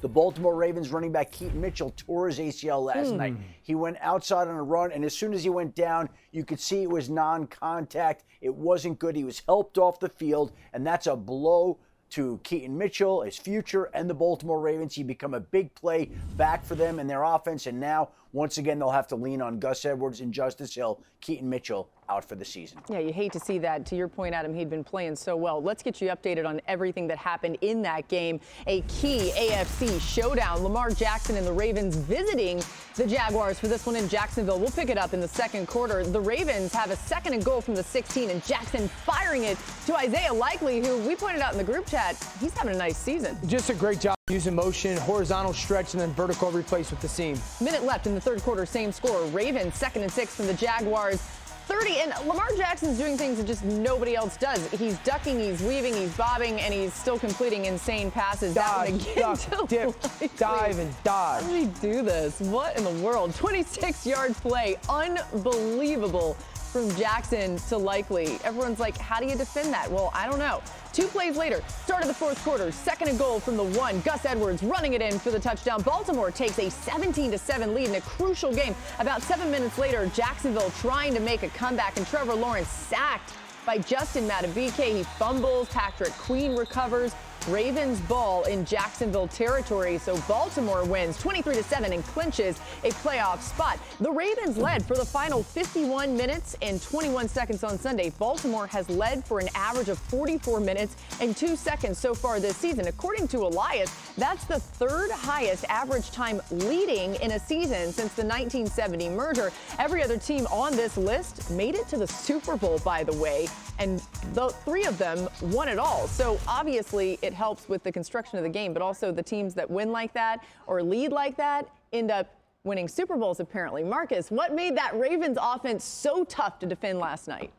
The Baltimore Ravens running back Keaton Mitchell tore his ACL last night. He went outside on a run, and as soon as he went down, you could see it was non-contact. It wasn't good. He was helped off the field, and that's a blow to Keaton Mitchell, his future, and the Baltimore Ravens. He become a big play back for them in their offense, and now, once again, they'll have to lean on Gus Edwards and Justice Hill. Keaton Mitchell out for the season. Yeah, you hate to see that. To your point, Adam, he'd been playing so well. Let's get you updated on everything that happened in that game. A key AFC showdown. Lamar Jackson and the Ravens visiting the Jaguars for this one in Jacksonville. We'll pick it up in the second quarter. The Ravens have a 2nd and goal from the 16, and Jackson firing it to Isaiah Likely, who we pointed out in the group chat, he's having a nice season. Just a great job using motion, horizontal stretch, and then vertical replace with the seam. Minute left in the third quarter, same score. Ravens 2nd and 6 from the Jaguars. 30, and Lamar Jackson's doing things that just nobody else does. He's ducking, he's weaving, he's bobbing, and he's still completing insane passes. Dodge, duck, dip, dive, and dodge. How did he do this? What in the world? 26-yard play. Unbelievable from Jackson to Likely. Everyone's like, how do you defend that? Well, I don't know. 2 plays later, start of the fourth quarter, 2nd and goal from the 1. Gus Edwards running it in for the touchdown. Baltimore takes a 17-7 lead in a crucial game. About 7 minutes later, Jacksonville trying to make a comeback, and Trevor Lawrence sacked by Justin Madubuike. He fumbles. Patrick Queen recovers. Ravens ball in Jacksonville territory, so Baltimore wins 23-7 and clinches a playoff spot. The Ravens led for the final 51 minutes and 21 seconds on Sunday. Baltimore has led for an average of 44 minutes and 2 seconds so far this season. According to Elias, that's the 3rd highest average time leading in a season since the 1970 merger. Every other team on this list made it to the Super Bowl, by the way, and the 3 of them won it all. So obviously it helps with the construction of the game, but also the teams that win like that or lead like that end up winning Super Bowls, apparently. Marcus, what made that Ravens offense so tough to defend last night?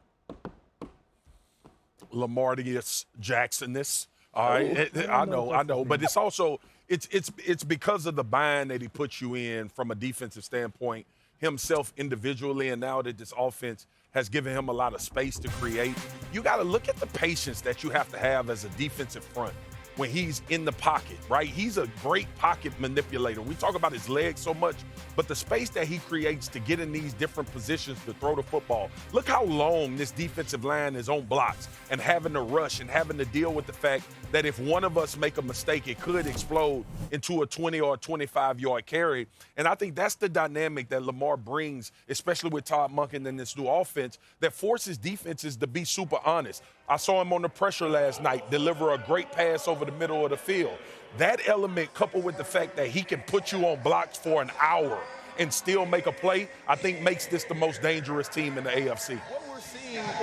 Lamardius Jackson-ness. All right, I know, but it's also it's because of the bind that he puts you in from a defensive standpoint, himself individually, and now that this offense has given him a lot of space to create. You got to look at the patience that you have to have as a defensive front when he's in the pocket, right? He's a great pocket manipulator. We talk about his legs so much, but the space that he creates to get in these different positions to throw the football. Look how long this defensive line is on blocks and having to rush and having to deal with the fact that if one of us make a mistake, it could explode into a 20 or a 25-yard carry. And I think that's the dynamic that Lamar brings, especially with Todd Monken and this new offense, that forces defenses to be super honest. I saw him on the pressure last night deliver a great pass over the middle of the field. That element, coupled with the fact that he can put you on blocks for an hour and still make a play, I think makes this the most dangerous team in the AFC.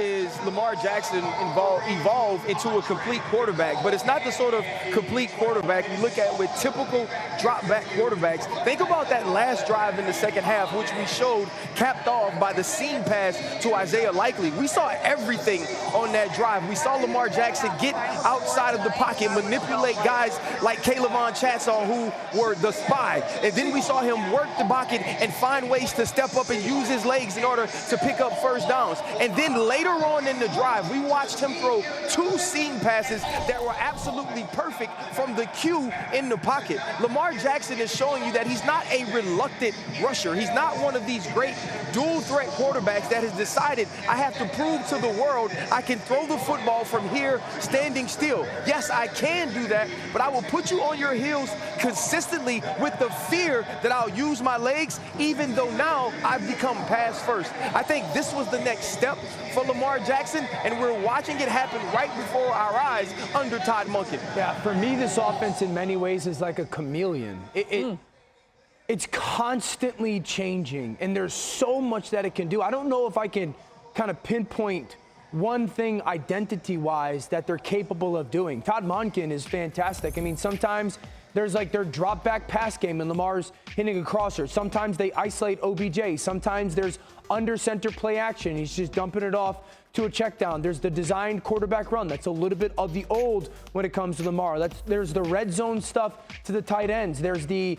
Is Lamar Jackson evolve into a complete quarterback, but it's not the sort of complete quarterback you look at with typical drop-back quarterbacks. Think about that last drive in the second half, which we showed capped off by the seam pass to Isaiah Likely. We saw everything on that drive. We saw Lamar Jackson get outside of the pocket, manipulate guys like Kayvon Chancellor, who were the spy, and then we saw him work the pocket and find ways to step up and use his legs in order to pick up first downs. And then later on in the drive, we watched him throw 2 seam passes that were absolutely perfect from the cue in the pocket. Lamar Jackson is showing you that he's not a reluctant rusher. He's not one of these great dual-threat quarterbacks that has decided, I have to prove to the world I can throw the football from here standing still. Yes, I can do that, but I will put you on your heels consistently with the fear that I'll use my legs, even though now I've become pass first. I think this was the next step for Lamar Jackson, and we're watching it happen right before our eyes under Todd Monken. Yeah, for me, this offense in many ways is like a chameleon. It's constantly changing, and there's so much that it can do. I don't know if I can kind of pinpoint one thing identity-wise that they're capable of doing. Todd Monken is fantastic. I mean, sometimes there's like their drop-back pass game and Lamar's hitting a crosser. Sometimes they isolate OBJ. Sometimes there's under-center play action. He's just dumping it off to a check down. There's the designed quarterback run. That's a little bit of the old when it comes to Lamar. There's the red zone stuff to the tight ends. There's the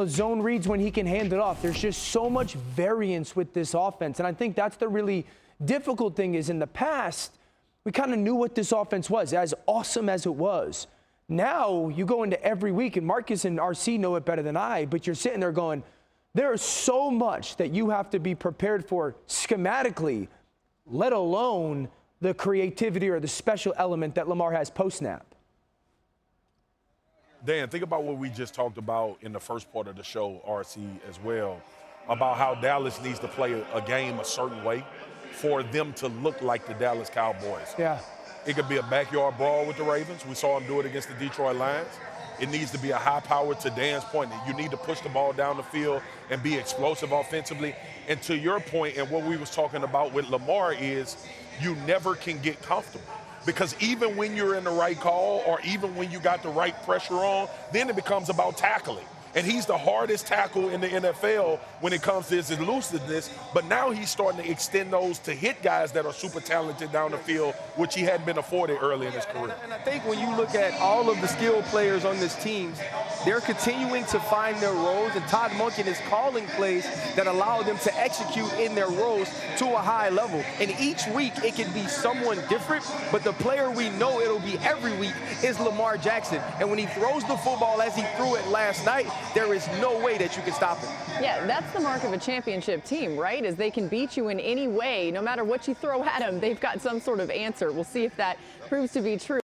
zone reads when he can hand it off. There's just so much variance with this offense. And I think that's the really difficult thing is in the past, we kind of knew what this offense was, as awesome as it was. Now you go into every week, and Marcus and RC know it better than I, but you're sitting there going, there is so much that you have to be prepared for schematically, let alone the creativity or the special element that Lamar has post-snap. Dan, think about what we just talked about in the first part of the show, RC, as well, about how Dallas needs to play a game a certain way for them to look like the Dallas Cowboys. Yeah. It could be a backyard brawl with the Ravens. We saw them do it against the Detroit Lions. It needs to be a high power, to Dan's point. You need to push the ball down the field and be explosive offensively. And to your point, and what we was talking about with Lamar is you never can get comfortable. Because even when you're in the right call or even when you got the right pressure on, then it becomes about tackling. And he's the hardest tackle in the NFL when it comes to his elusiveness. But now he's starting to extend those to hit guys that are super talented down the field, which he hadn't been afforded early in his career. And I think when you look at all of the skilled players on this team, they're continuing to find their roles, and Todd Monken is calling plays that allow them to execute in their roles to a high level. And each week it can be someone different, but the player we know it'll be every week is Lamar Jackson. And when he throws the football as he threw it last night, there is no way that you can stop him. Yeah, that's the mark of a championship team, right? Is they can beat you in any way. No matter what you throw at them, they've got some sort of answer. We'll see if that proves to be true.